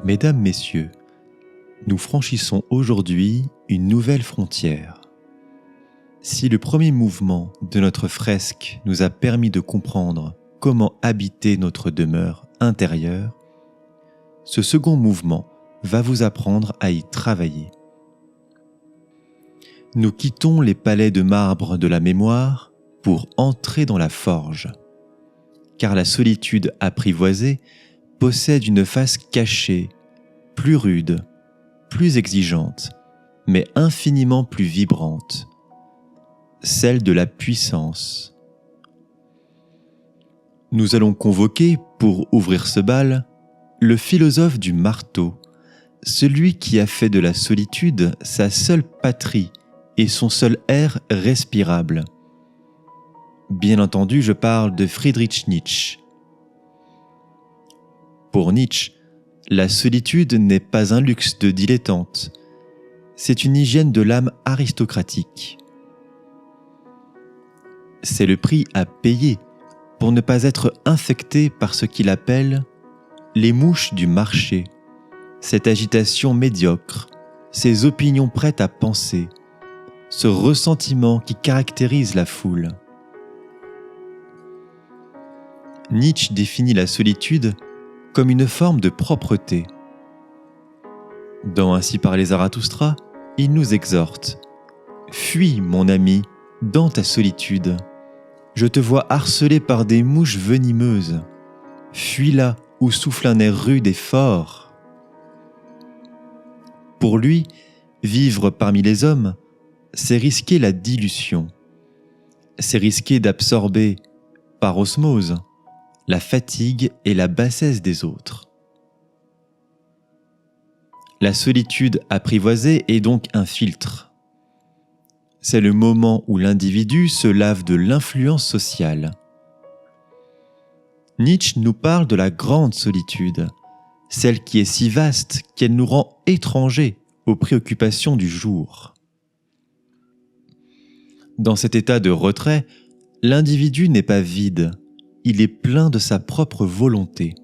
Mesdames, Messieurs, nous franchissons aujourd'hui une nouvelle frontière. Si le premier mouvement de notre fresque nous a permis de comprendre comment habiter notre demeure intérieure, ce second mouvement va vous apprendre à y travailler. Nous quittons les palais de marbre de la mémoire pour entrer dans la forge, car la solitude apprivoisée possède une face cachée, plus rude, plus exigeante, mais infiniment plus vibrante, celle de la puissance. Nous allons convoquer, pour ouvrir ce bal, le philosophe du marteau, celui qui a fait de la solitude sa seule patrie et son seul air respirable. Bien entendu, je parle de Friedrich Nietzsche. Pour Nietzsche, la solitude n'est pas un luxe de dilettante, c'est une hygiène de l'âme aristocratique. C'est le prix à payer pour ne pas être infecté par ce qu'il appelle les mouches du marché, cette agitation médiocre, ces opinions prêtes à penser, ce ressentiment qui caractérise la foule. Nietzsche définit la solitude comme une forme de propreté. Dans Ainsi parlait Zarathustra, il nous exhorte « Fuis, mon ami, dans ta solitude. Je te vois harcelé par des mouches venimeuses. Fuis là où souffle un air rude et fort. » Pour lui, vivre parmi les hommes, c'est risquer la dilution. C'est risquer d'absorber, par osmose, la fatigue et la bassesse des autres. La solitude apprivoisée est donc un filtre. C'est le moment où l'individu se lave de l'influence sociale. Nietzsche nous parle de la grande solitude, celle qui est si vaste qu'elle nous rend étrangers aux préoccupations du jour. Dans cet état de retrait, l'individu n'est pas vide, il est plein de sa propre volonté.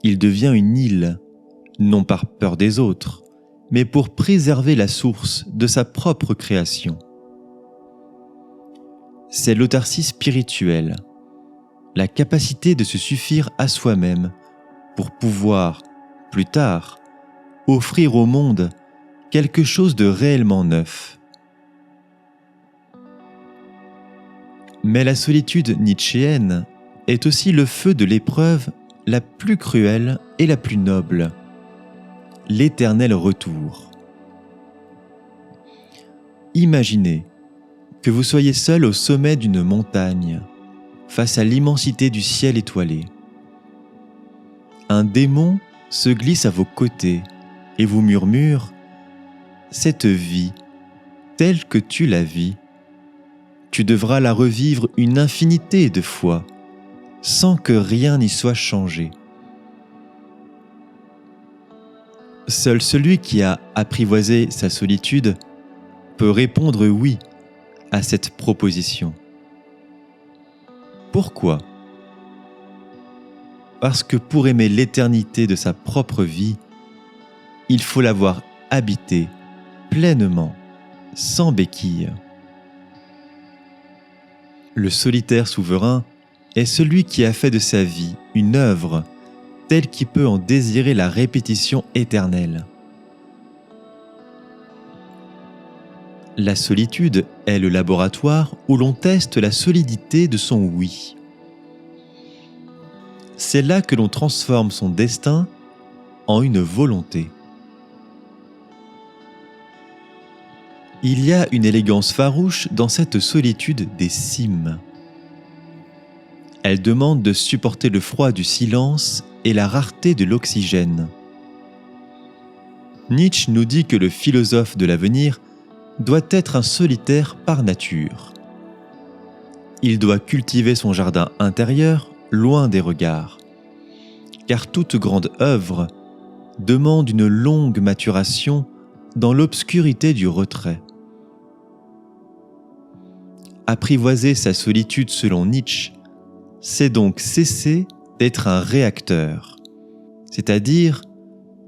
Il devient une île, non par peur des autres, mais pour préserver la source de sa propre création. C'est l'autarcie spirituelle, la capacité de se suffire à soi-même pour pouvoir, plus tard, offrir au monde quelque chose de réellement neuf. Mais la solitude nietzschéenne est aussi le feu de l'épreuve la plus cruelle et la plus noble, l'éternel retour. Imaginez que vous soyez seul au sommet d'une montagne, face à l'immensité du ciel étoilé. Un démon se glisse à vos côtés et vous murmure « Cette vie, telle que tu la vis, tu devras la revivre une infinité de fois, sans que rien n'y soit changé. » Seul celui qui a apprivoisé sa solitude peut répondre oui à cette proposition. Pourquoi ? Parce que pour aimer l'éternité de sa propre vie, il faut l'avoir habitée pleinement, sans béquille. Le solitaire souverain est celui qui a fait de sa vie une œuvre telle qu'il peut en désirer la répétition éternelle. La solitude est le laboratoire où l'on teste la solidité de son oui. C'est là que l'on transforme son destin en une volonté. Il y a une élégance farouche dans cette solitude des cimes. Elle demande de supporter le froid du silence et la rareté de l'oxygène. Nietzsche nous dit que le philosophe de l'avenir doit être un solitaire par nature. Il doit cultiver son jardin intérieur loin des regards, car toute grande œuvre demande une longue maturation dans l'obscurité du retrait. Apprivoiser sa solitude selon Nietzsche, c'est donc cesser d'être un réacteur, c'est-à-dire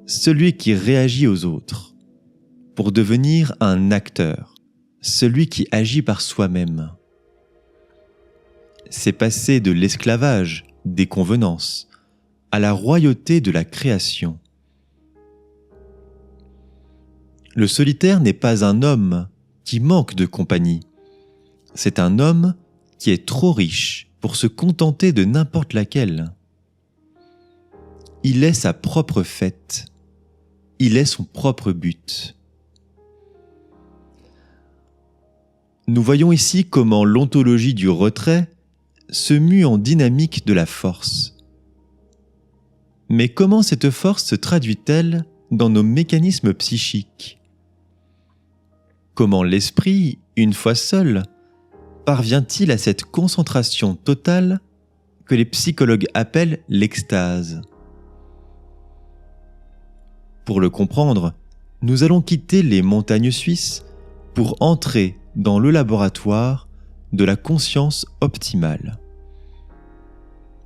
celui qui réagit aux autres, pour devenir un acteur, celui qui agit par soi-même. C'est passer de l'esclavage, des convenances, à la royauté de la création. Le solitaire n'est pas un homme qui manque de compagnie. C'est un homme qui est trop riche pour se contenter de n'importe laquelle. Il est sa propre fête. Il est son propre but. Nous voyons ici comment l'ontologie du retrait se mue en dynamique de la force. Mais comment cette force se traduit-elle dans nos mécanismes psychiques ? Comment l'esprit, une fois seul, parvient-il à cette concentration totale que les psychologues appellent l'extase ? Pour le comprendre, nous allons quitter les montagnes suisses pour entrer dans le laboratoire de la conscience optimale.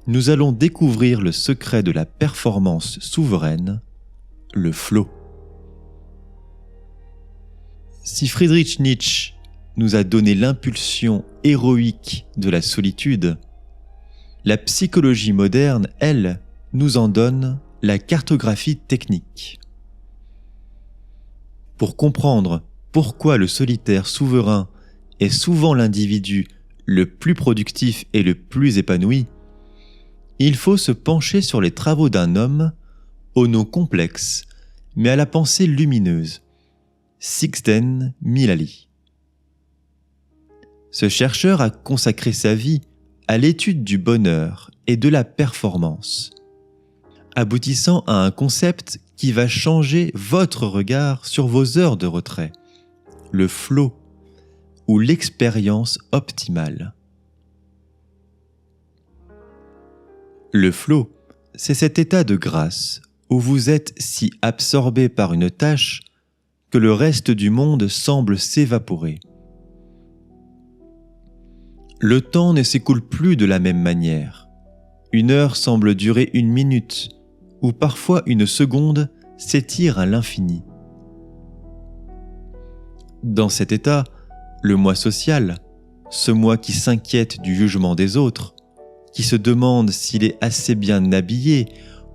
Nous allons découvrir le secret de la performance souveraine, le flow. Si Friedrich Nietzsche nous a donné l'impulsion héroïque de la solitude, la psychologie moderne, elle, nous en donne la cartographie technique. Pour comprendre pourquoi le solitaire souverain est souvent l'individu le plus productif et le plus épanoui, il faut se pencher sur les travaux d'un homme au nom complexe, mais à la pensée lumineuse, Csikszentmihalyi. Ce chercheur a consacré sa vie à l'étude du bonheur et de la performance, aboutissant à un concept qui va changer votre regard sur vos heures de retrait, le flow ou l'expérience optimale. Le flow, c'est cet état de grâce où vous êtes si absorbé par une tâche que le reste du monde semble s'évaporer. Le temps ne s'écoule plus de la même manière. Une heure semble durer une minute, ou parfois une seconde s'étire à l'infini. Dans cet état, le moi social, ce moi qui s'inquiète du jugement des autres, qui se demande s'il est assez bien habillé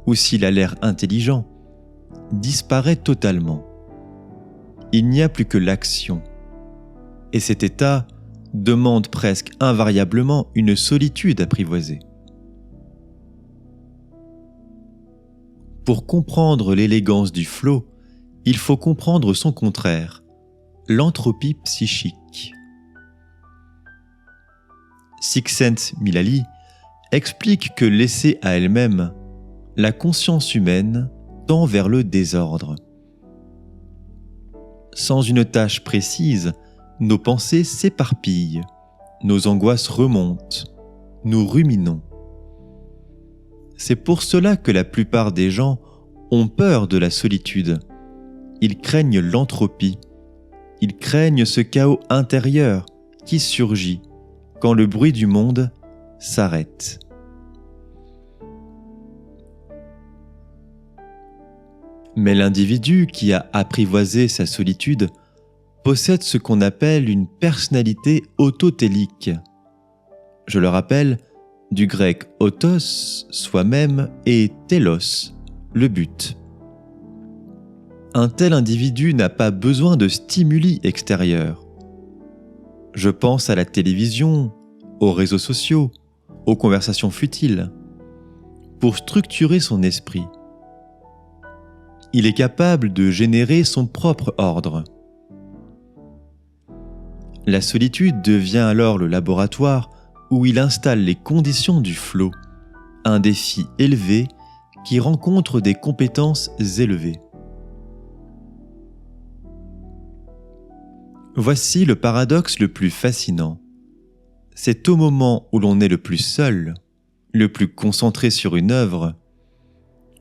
ou s'il a l'air intelligent, disparaît totalement. Il n'y a plus que l'action. Et cet état demande presque invariablement une solitude apprivoisée. Pour comprendre l'élégance du flow, il faut comprendre son contraire, l'entropie psychique. Csikszentmihalyi explique que laissée à elle-même, la conscience humaine tend vers le désordre. Sans une tâche précise, nos pensées s'éparpillent, nos angoisses remontent, nous ruminons. C'est pour cela que la plupart des gens ont peur de la solitude. Ils craignent l'entropie, ils craignent ce chaos intérieur qui surgit quand le bruit du monde s'arrête. Mais l'individu qui a apprivoisé sa solitude possède ce qu'on appelle une personnalité autotélique. Je le rappelle, du grec autos, soi-même, et télos, le but. Un tel individu n'a pas besoin de stimuli extérieurs. Je pense à la télévision, aux réseaux sociaux, aux conversations futiles, pour structurer son esprit. Il est capable de générer son propre ordre. La solitude devient alors le laboratoire où il installe les conditions du flow, un défi élevé qui rencontre des compétences élevées. Voici le paradoxe le plus fascinant. C'est au moment où l'on est le plus seul, le plus concentré sur une œuvre,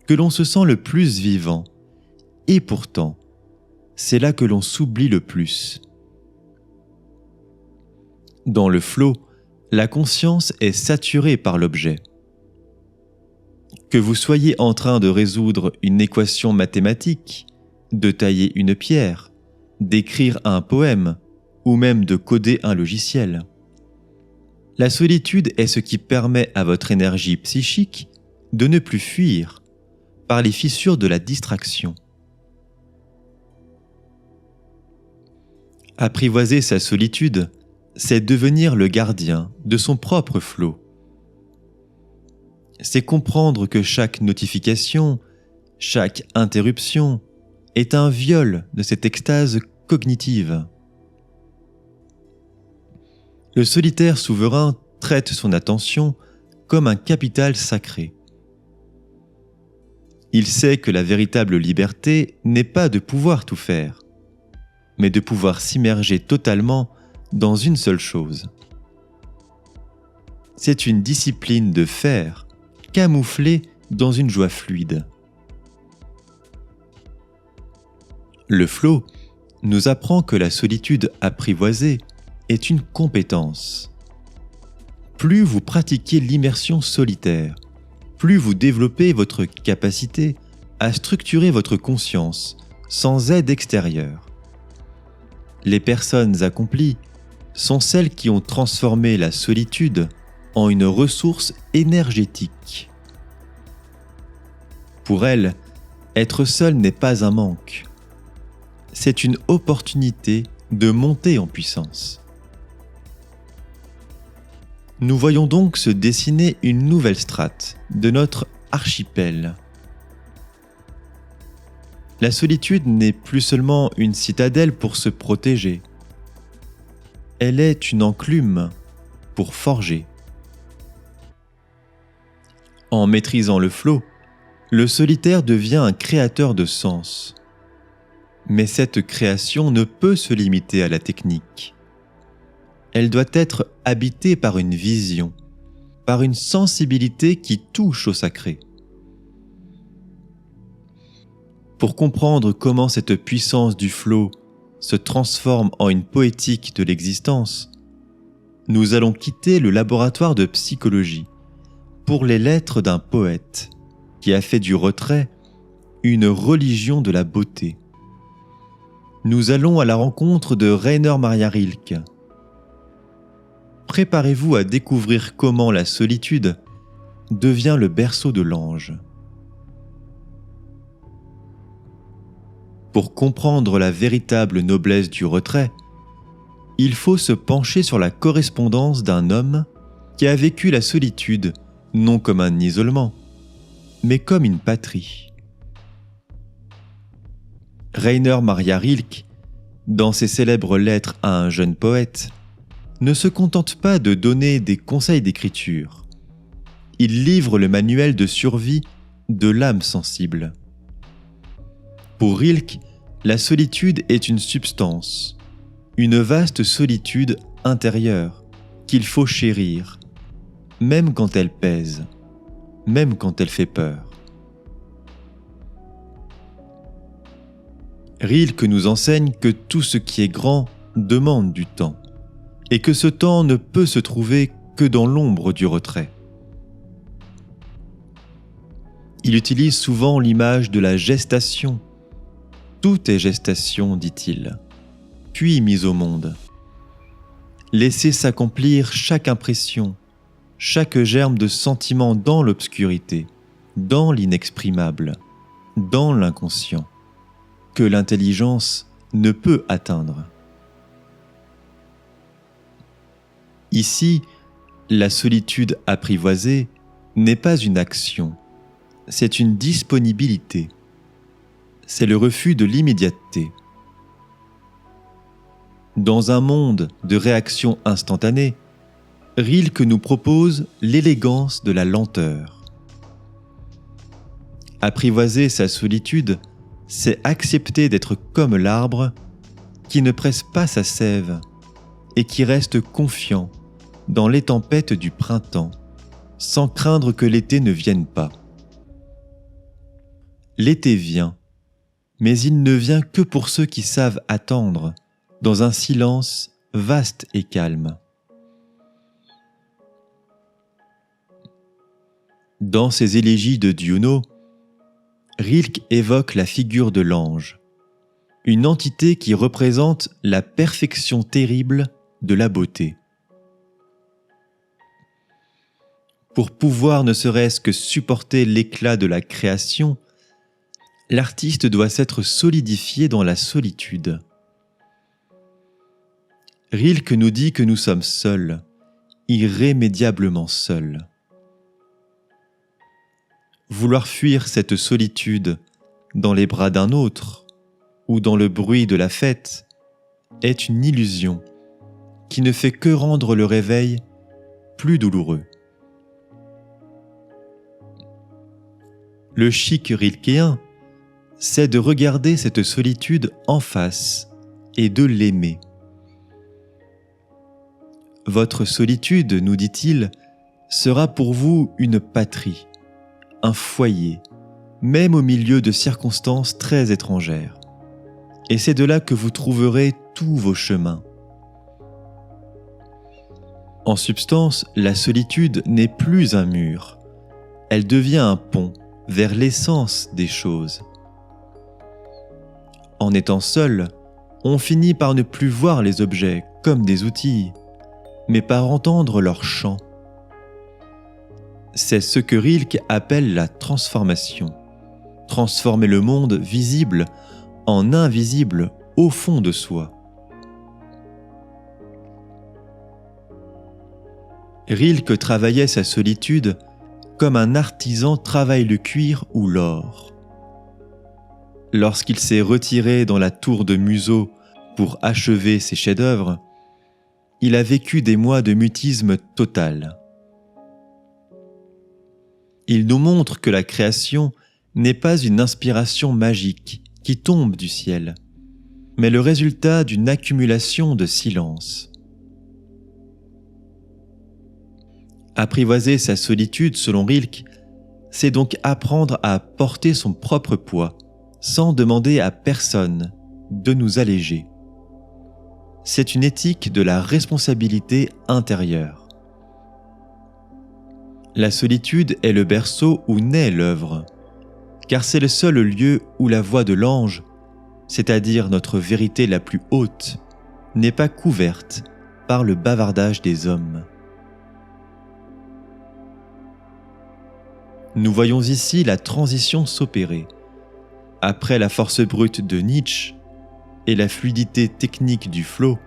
que l'on se sent le plus vivant. Et pourtant, c'est là que l'on s'oublie le plus. Dans le flow, la conscience est saturée par l'objet. Que vous soyez en train de résoudre une équation mathématique, de tailler une pierre, d'écrire un poème ou même de coder un logiciel. La solitude est ce qui permet à votre énergie psychique de ne plus fuir par les fissures de la distraction. Apprivoiser sa solitude, c'est devenir le gardien de son propre flot. C'est comprendre que chaque notification, chaque interruption est un viol de cette extase cognitive. Le solitaire souverain traite son attention comme un capital sacré. Il sait que la véritable liberté n'est pas de pouvoir tout faire, mais de pouvoir s'immerger totalement dans une seule chose. C'est une discipline de faire, camouflée dans une joie fluide. Le flow nous apprend que la solitude apprivoisée est une compétence. Plus vous pratiquez l'immersion solitaire, plus vous développez votre capacité à structurer votre conscience sans aide extérieure. Les personnes accomplies sont celles qui ont transformé la solitude en une ressource énergétique. Pour elles, être seul n'est pas un manque. C'est une opportunité de monter en puissance. Nous voyons donc se dessiner une nouvelle strate de notre archipel. La solitude n'est plus seulement une citadelle pour se protéger. Elle est une enclume pour forger. En maîtrisant le flot, le solitaire devient un créateur de sens. Mais cette création ne peut se limiter à la technique. Elle doit être habitée par une vision, par une sensibilité qui touche au sacré. Pour comprendre comment cette puissance du flot se transforme en une poétique de l'existence, nous allons quitter le laboratoire de psychologie pour les lettres d'un poète qui a fait du retrait une religion de la beauté. Nous allons à la rencontre de Rainer Maria Rilke. Préparez-vous à découvrir comment la solitude devient le berceau de l'ange. Pour comprendre la véritable noblesse du retrait, il faut se pencher sur la correspondance d'un homme qui a vécu la solitude non comme un isolement, mais comme une patrie. Rainer Maria Rilke, dans ses célèbres lettres à un jeune poète, ne se contente pas de donner des conseils d'écriture. Il livre le manuel de survie de l'âme sensible. Pour Rilke, la solitude est une substance, une vaste solitude intérieure qu'il faut chérir, même quand elle pèse, même quand elle fait peur. Rilke nous enseigne que tout ce qui est grand demande du temps, et que ce temps ne peut se trouver que dans l'ombre du retrait. Il utilise souvent l'image de la gestation. Tout est gestation, dit-il, puis mise au monde. Laissez s'accomplir chaque impression, chaque germe de sentiment dans l'obscurité, dans l'inexprimable, dans l'inconscient, que l'intelligence ne peut atteindre. Ici, la solitude apprivoisée n'est pas une action, c'est une disponibilité. C'est le refus de l'immédiateté. Dans un monde de réactions instantanées, Rilke nous propose l'élégance de la lenteur. Apprivoiser sa solitude, c'est accepter d'être comme l'arbre qui ne presse pas sa sève et qui reste confiant dans les tempêtes du printemps, sans craindre que l'été ne vienne pas. L'été vient, mais il ne vient que pour ceux qui savent attendre, dans un silence vaste et calme. Dans ses élégies de Juno, Rilke évoque la figure de l'ange, une entité qui représente la perfection terrible de la beauté. Pour pouvoir ne serait-ce que supporter l'éclat de la création, l'artiste doit s'être solidifié dans la solitude. Rilke nous dit que nous sommes seuls, irrémédiablement seuls. Vouloir fuir cette solitude dans les bras d'un autre ou dans le bruit de la fête est une illusion qui ne fait que rendre le réveil plus douloureux. Le chic rilkéen, c'est de regarder cette solitude en face et de l'aimer. Votre solitude, nous dit-il, sera pour vous une patrie, un foyer, même au milieu de circonstances très étrangères. Et c'est de là que vous trouverez tous vos chemins. En substance, la solitude n'est plus un mur, elle devient un pont vers l'essence des choses. En étant seul, on finit par ne plus voir les objets comme des outils, mais par entendre leur chant. C'est ce que Rilke appelle la transformation. Transformer le monde visible en invisible au fond de soi. Rilke travaillait sa solitude comme un artisan travaille le cuir ou l'or. Lorsqu'il s'est retiré dans la tour de Museau pour achever ses chefs-d'œuvre, il a vécu des mois de mutisme total. Il nous montre que la création n'est pas une inspiration magique qui tombe du ciel, mais le résultat d'une accumulation de silence. Apprivoiser sa solitude, selon Rilke, c'est donc apprendre à porter son propre poids, sans demander à personne de nous alléger. C'est une éthique de la responsabilité intérieure. La solitude est le berceau où naît l'œuvre, car c'est le seul lieu où la voix de l'ange, c'est-à-dire notre vérité la plus haute, n'est pas couverte par le bavardage des hommes. Nous voyons ici la transition s'opérer. Après la force brute de Nietzsche et la fluidité technique du flot,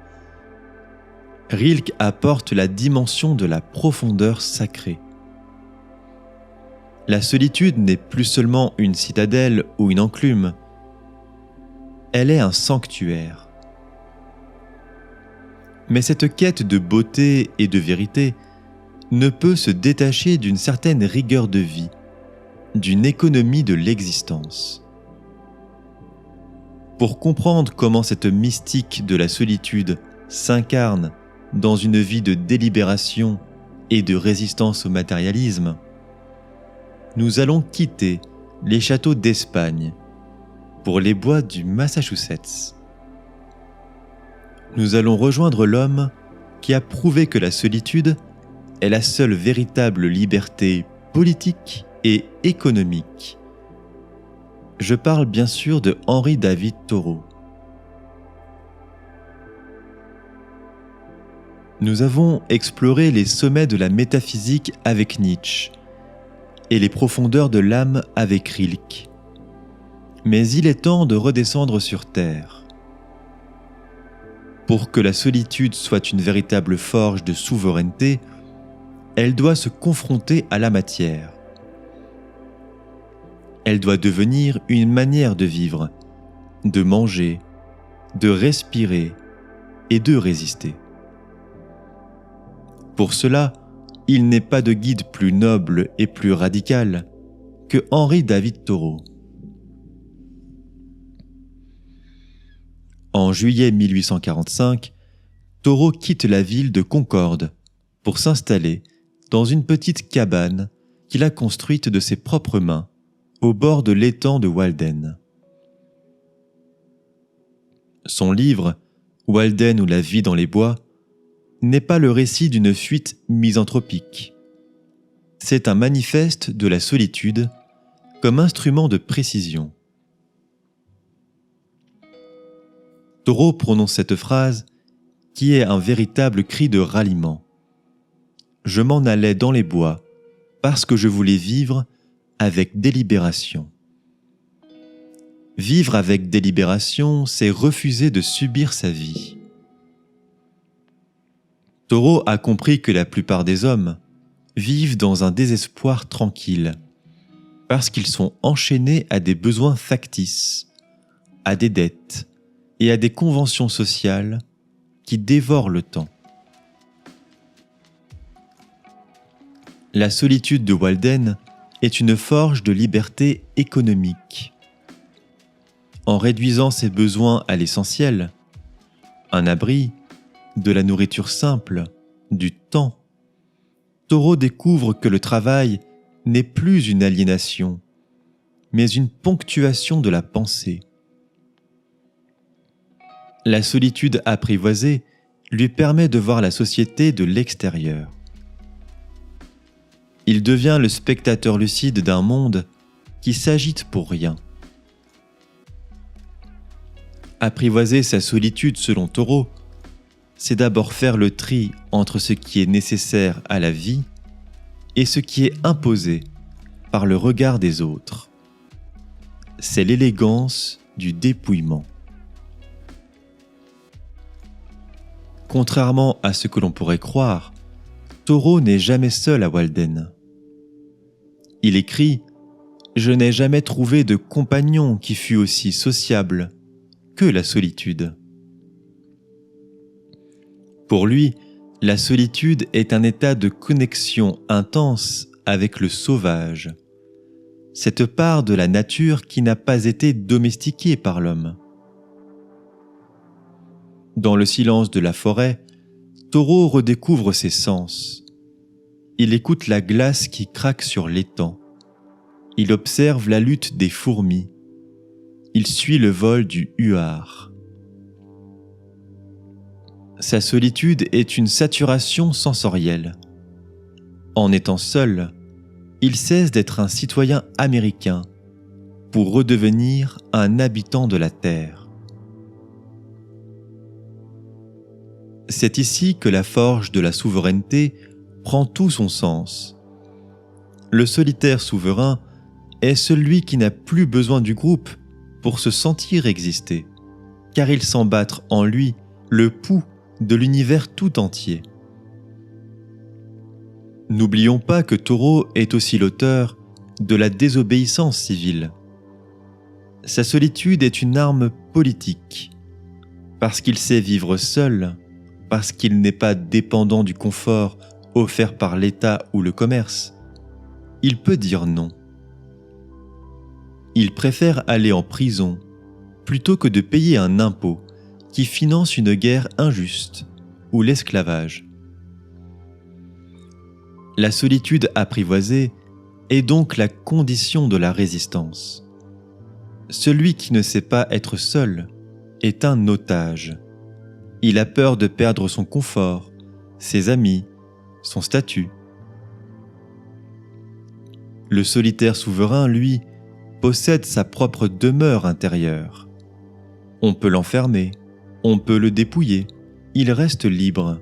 Rilke apporte la dimension de la profondeur sacrée. La solitude n'est plus seulement une citadelle ou une enclume, elle est un sanctuaire. Mais cette quête de beauté et de vérité ne peut se détacher d'une certaine rigueur de vie, d'une économie de l'existence. Pour comprendre comment cette mystique de la solitude s'incarne dans une vie de délibération et de résistance au matérialisme, nous allons quitter les châteaux d'Espagne pour les bois du Massachusetts. Nous allons rejoindre l'homme qui a prouvé que la solitude est la seule véritable liberté politique et économique. Je parle bien sûr de Henri David Thoreau. Nous avons exploré les sommets de la métaphysique avec Nietzsche et les profondeurs de l'âme avec Rilke. Mais il est temps de redescendre sur terre. Pour que la solitude soit une véritable forge de souveraineté, elle doit se confronter à la matière. Elle doit devenir une manière de vivre, de manger, de respirer et de résister. Pour cela, il n'est pas de guide plus noble et plus radical que Henri David Thoreau. En juillet 1845, Thoreau quitte la ville de Concorde pour s'installer dans une petite cabane qu'il a construite de ses propres mains au bord de l'étang de Walden. Son livre, Walden ou la vie dans les bois, n'est pas le récit d'une fuite misanthropique. c'est un manifeste de la solitude comme instrument de précision. Thoreau prononce cette phrase qui est un véritable cri de ralliement. Je m'en allais dans les bois parce que je voulais vivre avec délibération. Vivre avec délibération, c'est refuser de subir sa vie. Thoreau a compris que la plupart des hommes vivent dans un désespoir tranquille, parce qu'ils sont enchaînés à des besoins factices, à des dettes et à des conventions sociales qui dévorent le temps. La solitude de Walden est une forge de liberté économique. En réduisant ses besoins à l'essentiel, un abri, de la nourriture simple, du temps, Thoreau découvre que le travail n'est plus une aliénation, mais une ponctuation de la pensée. La solitude apprivoisée lui permet de voir la société de l'extérieur. Il devient le spectateur lucide d'un monde qui s'agite pour rien. Apprivoiser sa solitude selon Thoreau, c'est d'abord faire le tri entre ce qui est nécessaire à la vie et ce qui est imposé par le regard des autres. C'est l'élégance du dépouillement. Contrairement à ce que l'on pourrait croire, Thoreau n'est jamais seul à Walden. Il écrit « Je n'ai jamais trouvé de compagnon qui fût aussi sociable que la solitude ». Pour lui, la solitude est un état de connexion intense avec le sauvage, cette part de la nature qui n'a pas été domestiquée par l'homme. Dans le silence de la forêt, Thoreau redécouvre ses sens. Il écoute la glace qui craque sur l'étang. Il observe la lutte des fourmis. Il suit le vol du huard. Sa solitude est une saturation sensorielle. En étant seul, il cesse d'être un citoyen américain pour redevenir un habitant de la Terre. C'est ici que la forge de la souveraineté prend tout son sens. Le solitaire souverain est celui qui n'a plus besoin du groupe pour se sentir exister, car il sent battre en lui le pouls de l'univers tout entier. N'oublions pas que Thoreau est aussi l'auteur de la désobéissance civile. Sa solitude est une arme politique, parce qu'il sait vivre seul, parce qu'il n'est pas dépendant du confort offert par l'État ou le commerce. Il peut dire non. Il préfère aller en prison plutôt que de payer un impôt qui finance une guerre injuste ou l'esclavage. La solitude apprivoisée est donc la condition de la résistance. Celui qui ne sait pas être seul est un otage. Il a peur de perdre son confort, ses amis, son statut. Le solitaire souverain, lui, possède sa propre demeure intérieure. On peut l'enfermer, on peut le dépouiller, il reste libre.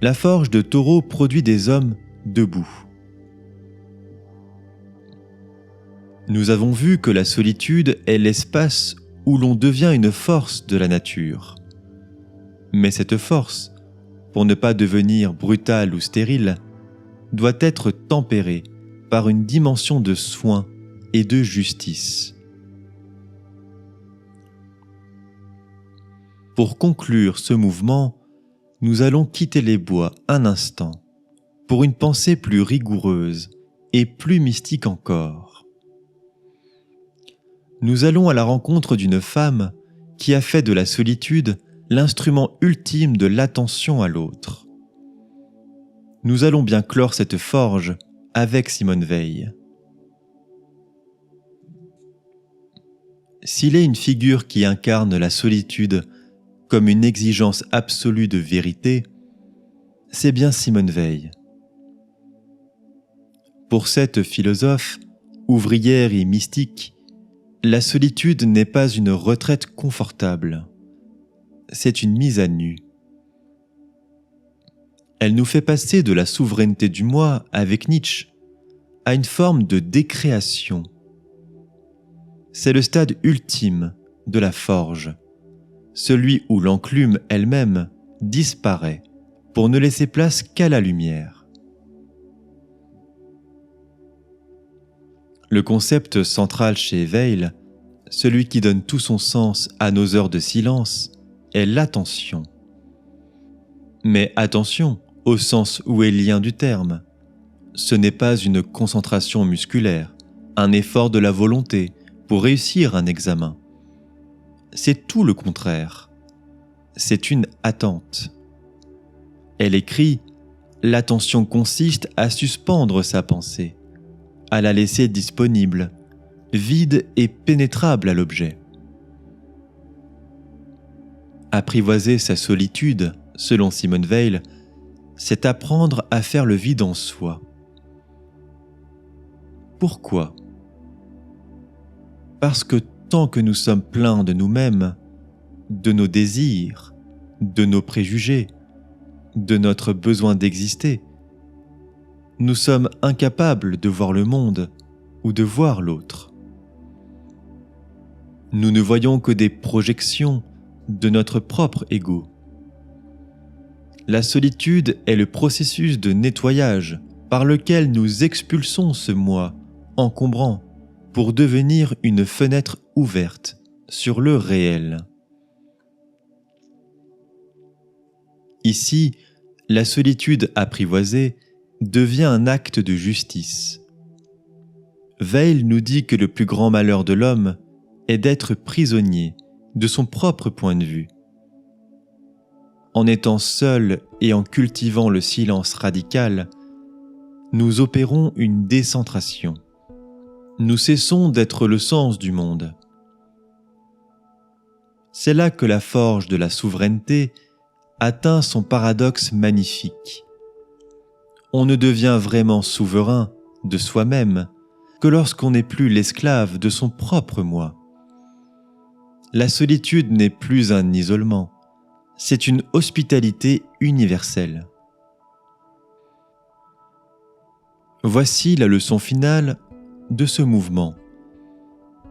La forge de Thoreau produit des hommes debout. Nous avons vu que la solitude est l'espace où l'on devient une force de la nature. Mais cette force, pour ne pas devenir brutale ou stérile, doit être tempérée par une dimension de soin et de justice. Pour conclure ce mouvement, nous allons quitter les bois un instant pour une pensée plus rigoureuse et plus mystique encore. Nous allons à la rencontre d'une femme qui a fait de la solitude l'instrument ultime de l'attention à l'autre. Nous allons bien clore cette forge avec Simone Weil. S'il est une figure qui incarne la solitude comme une exigence absolue de vérité, c'est bien Simone Weil. Pour cette philosophe, ouvrière et mystique, la solitude n'est pas une retraite confortable, c'est une mise à nu. Elle nous fait passer de la souveraineté du moi avec Nietzsche à une forme de décréation. C'est le stade ultime de la forge, celui où l'enclume elle-même disparaît pour ne laisser place qu'à la lumière. Le concept central chez Weil, celui qui donne tout son sens à nos heures de silence, est l'attention. Mais attention, au sens wellien du terme, ce n'est pas une concentration musculaire, un effort de la volonté pour réussir un examen. C'est tout le contraire. C'est une attente. Elle écrit « L'attention consiste à suspendre sa pensée, à la laisser disponible, vide et pénétrable à l'objet. » Apprivoiser sa solitude, selon Simone Weil, c'est apprendre à faire le vide en soi. Pourquoi ? Parce que tant que nous sommes pleins de nous-mêmes, de nos désirs, de nos préjugés, de notre besoin d'exister, nous sommes incapables de voir le monde ou de voir l'autre. Nous ne voyons que des projections de notre propre ego. La solitude est le processus de nettoyage par lequel nous expulsons ce moi encombrant pour devenir une fenêtre ouverte sur le réel. Ici, la solitude apprivoisée devient un acte de justice. Weil nous dit que le plus grand malheur de l'homme est d'être prisonnier de son propre point de vue. En étant seul et en cultivant le silence radical, nous opérons une décentration. Nous cessons d'être le sens du monde. C'est là que la forge de la souveraineté atteint son paradoxe magnifique. On ne devient vraiment souverain de soi-même que lorsqu'on n'est plus l'esclave de son propre moi. La solitude n'est plus un isolement, c'est une hospitalité universelle. Voici la leçon finale de ce mouvement.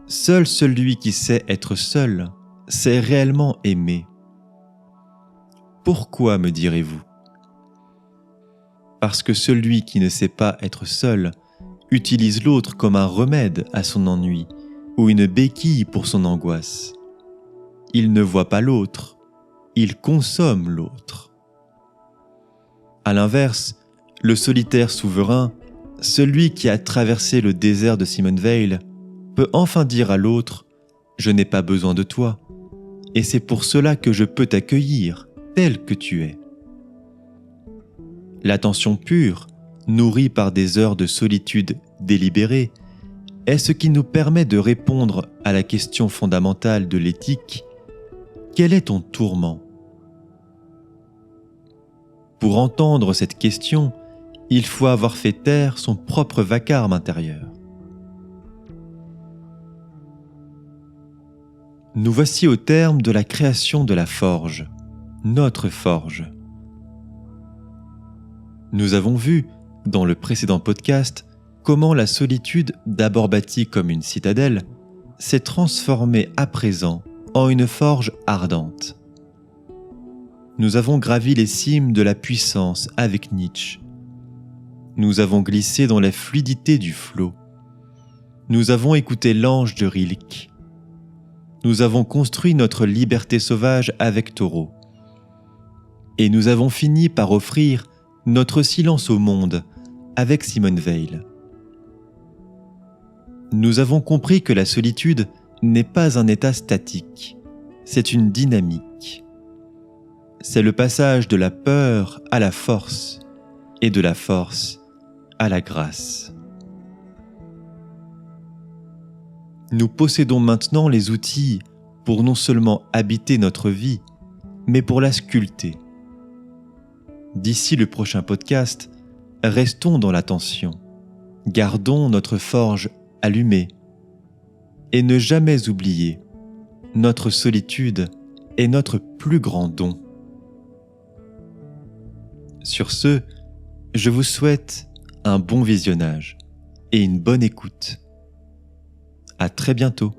Seul celui qui sait être seul sait réellement aimer. Pourquoi, me direz-vous ? Parce que celui qui ne sait pas être seul utilise l'autre comme un remède à son ennui ou une béquille pour son angoisse. Il ne voit pas l'autre, il consomme l'autre. À l'inverse, le solitaire souverain, celui qui a traversé le désert de Simone Weil, peut enfin dire à l'autre « Je n'ai pas besoin de toi, et c'est pour cela que je peux t'accueillir tel que tu es. » L'attention pure, nourrie par des heures de solitude délibérée, est ce qui nous permet de répondre à la question fondamentale de l'éthique : quel est ton tourment ? Pour entendre cette question, il faut avoir fait taire son propre vacarme intérieur. Nous voici au terme de la création de la forge, notre forge. Nous avons vu, dans le précédent podcast, comment la solitude, d'abord bâtie comme une citadelle, s'est transformée à présent en une forge ardente. Nous avons gravi les cimes de la puissance avec Nietzsche. Nous avons glissé dans la fluidité du flot. Nous avons écouté l'ange de Rilke. Nous avons construit notre liberté sauvage avec Thoreau. Et nous avons fini par offrir notre silence au monde avec Simone Weil. Nous avons compris que la solitude n'est pas un état statique, c'est une dynamique. C'est le passage de la peur à la force et de la force à la grâce. Nous possédons maintenant les outils pour non seulement habiter notre vie, mais pour la sculpter. D'ici le prochain podcast, restons dans l'attention, Gardons notre forge allumée et ne jamais oublier, notre solitude est notre plus grand don. Sur ce, je vous souhaite un bon visionnage et une bonne écoute. À très bientôt.